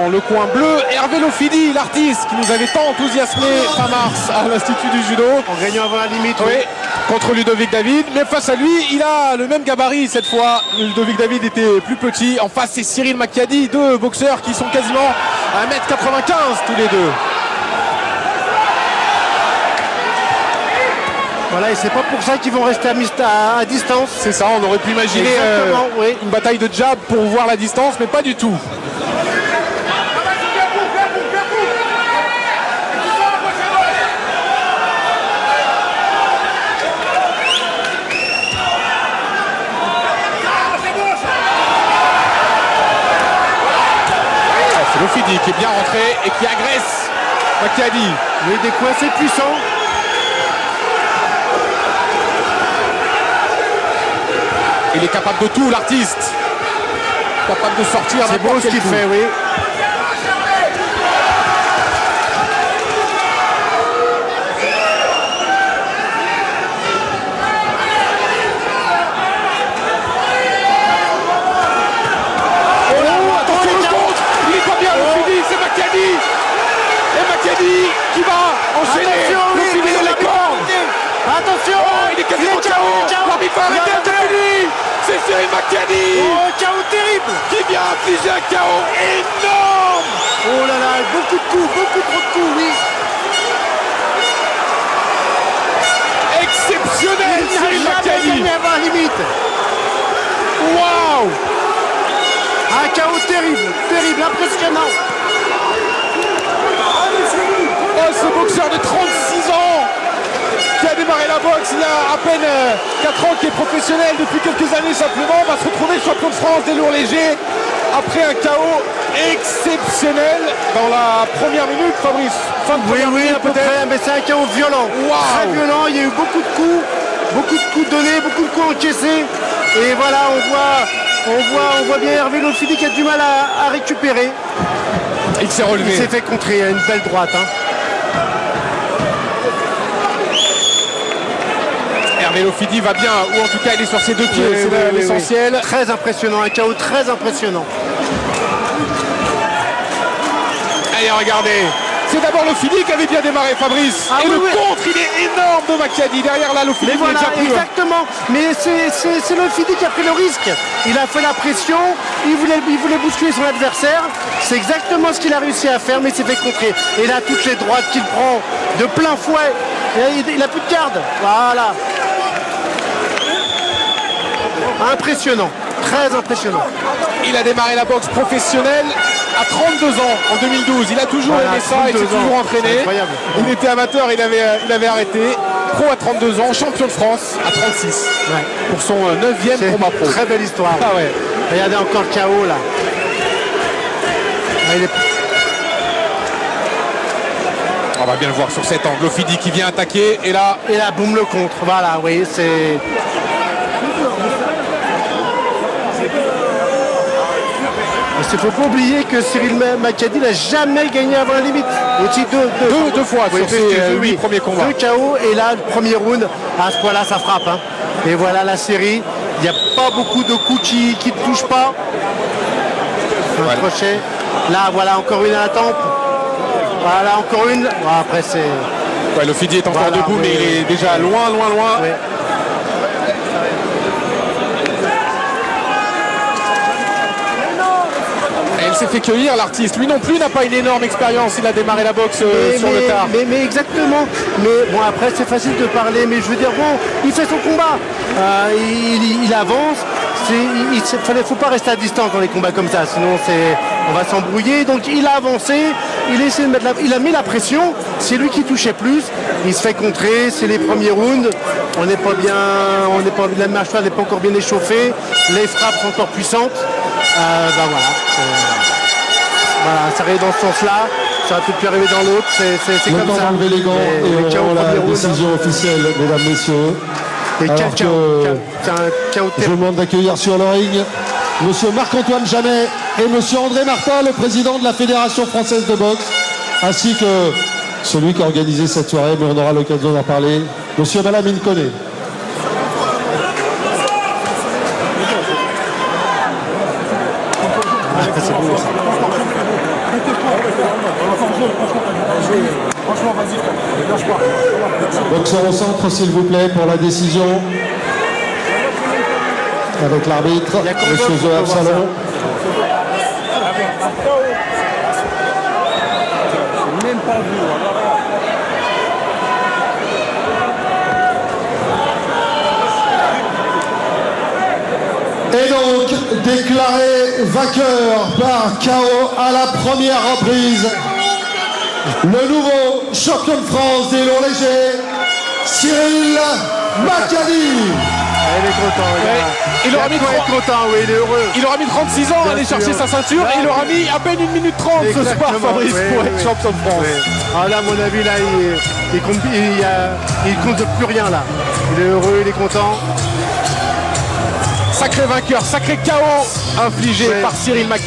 dans le coin bleu, Hervé Lofidi, l'artiste qui nous avait tant enthousiasmé fin mars à l'Institut du Judo. En gagnant avant la limite, oui. Contre Ludovic David, mais face à lui, il a le même gabarit cette fois. Ludovic David était plus petit. En face, c'est Cyril Macchiadi, deux boxeurs qui sont quasiment à 1m95 tous les deux. Voilà, et c'est pas pour ça qu'ils vont rester à distance. C'est ça, on aurait pu imaginer oui, une bataille de jab pour voir la distance, mais pas du tout. C'est Lofidi qui est bien rentré et qui agresse Macchiadi. Oui, des coups assez puissants. Il est capable de tout, l'artiste. Capable de sortir. C'est beau ce qu'il fait, oui. Oh, attention le contre. Il est pas bien, Lofidi, c'est Macchiadi. Et Macchiadi qui va enchaîner. Lofidi dans les cordes. Attention, il est quasiment KO. L'arbitre va arrêter, c'est fini. C'est Cyril Macchiadi. Oh, KO terrible. Qui vient infliger un KO énorme. Oh là là, beaucoup de coups, beaucoup trop de coups, oui. Exceptionnel, Cyril Macchiadi. Il avant la limite. Waouh. Un KO terrible, terrible, impressionnant. Oh, ce boxeur de 36 ans qui a démarré la boxe il y a à peine 4 ans, qui est professionnel depuis quelques années simplement, va se retrouver champion de France des lourds légers après un KO exceptionnel dans la première minute, Fabrice. Fin de première minute, à peu près, mais c'est un KO violent. Wow. Très violent, il y a eu beaucoup de coups donnés, beaucoup de coups encaissés. Et voilà, on voit bien Hervé Lofidi qui a du mal à récupérer. Il s'est relevé. Il s'est fait contrer, une belle droite. Hervé Lofidi va bien, ou en tout cas il est sur ses deux pieds, c'est l'essentiel. Oui. Très impressionnant, un KO très impressionnant. Allez, regardez. C'est d'abord Lofidi qui avait bien démarré, Fabrice. Et le contre, il est énorme de Macchiadi. Derrière là, Lofidi est déjà plus. Exactement. Mais c'est Lofidi qui a pris le risque. Il a fait la pression. Il voulait bousculer son adversaire. C'est exactement ce qu'il a réussi à faire, mais il s'est fait contrer. Et là, toutes les droites qu'il prend de plein fouet. Il n'a plus de garde. Voilà. Impressionnant. Très impressionnant. Il a démarré la boxe professionnelle à 32 ans en 2012. Il a toujours aimé ça, il s'est toujours entraîné. Il était amateur, il avait arrêté. Pro à 32 ans, champion de France à 36. Ouais. Pour son 9e combat pro. Très belle histoire. Ah ouais. Regardez encore le KO là. On va bien le voir sur cet angle. Lofidi qui vient attaquer et là, boum, le contre. Voilà, oui, c'est. Il ne faut pas oublier que Cyril Macchiadi n'a jamais gagné avant la limite. Aussi deux fois sur ses 8 premiers combats. 2 KO et là, le premier round, à ce point-là, ça frappe. Et voilà la série. Il n'y a pas beaucoup de coups qui ne touchent pas. Un crochet. Là, voilà, encore une à la tempe. Voilà, encore une. Bon, après, c'est. Ouais, Lofidi est encore debout, mais il est déjà loin. Oui. Elle s'est fait cueillir, l'artiste. Lui non plus n'a pas une énorme expérience. Il a démarré la boxe sur le tard. Mais exactement. Mais bon, après, c'est facile de parler. Mais je veux dire, bon, il fait son combat. Il avance. Il ne faut pas rester à distance dans les combats comme ça. Sinon, on va s'embrouiller. Donc, il a avancé. Il a mis la pression. C'est lui qui touchait plus. Il se fait contrer. C'est les premiers rounds. On n'est pas bien. La mâchoire n'est pas encore bien échauffée. Les frappes sont encore puissantes. Voilà, ça arrive dans ce sens-là, ça aurait pu arriver dans l'autre, c'est comme ça. Enlever les gants et on la décision officielle, mesdames, messieurs. Et quel chaos. C'est un chaos. Je vous demande d'accueillir sur le ring monsieur Marc-Antoine Jamet et monsieur André Martin, le président de la Fédération française de boxe, ainsi que celui qui a organisé cette soirée, mais on aura l'occasion d'en parler, monsieur Malamine Koné. Boxeur au centre, s'il vous plaît, pour la décision. Avec l'arbitre, M. Zohar Salon. Même pas vu. Et donc, déclaré vainqueur par KO à la première reprise, le nouveau champion de France des lourds légers, Cyril Makhaly. Il est content, il aura mis être content, oui, il est heureux. Il aura mis 36 ans à aller chercher sa ceinture et il aura mis à peine 1 minute 30 ce soir, Exactement, Fabrice, oui, pour oui, être oui. champion de France. Oui. Ah là, à mon avis, là, il compte plus rien là. Il est heureux, il est content. Sacré vainqueur, sacré KO infligé Ouais. par Cyril Makhaly.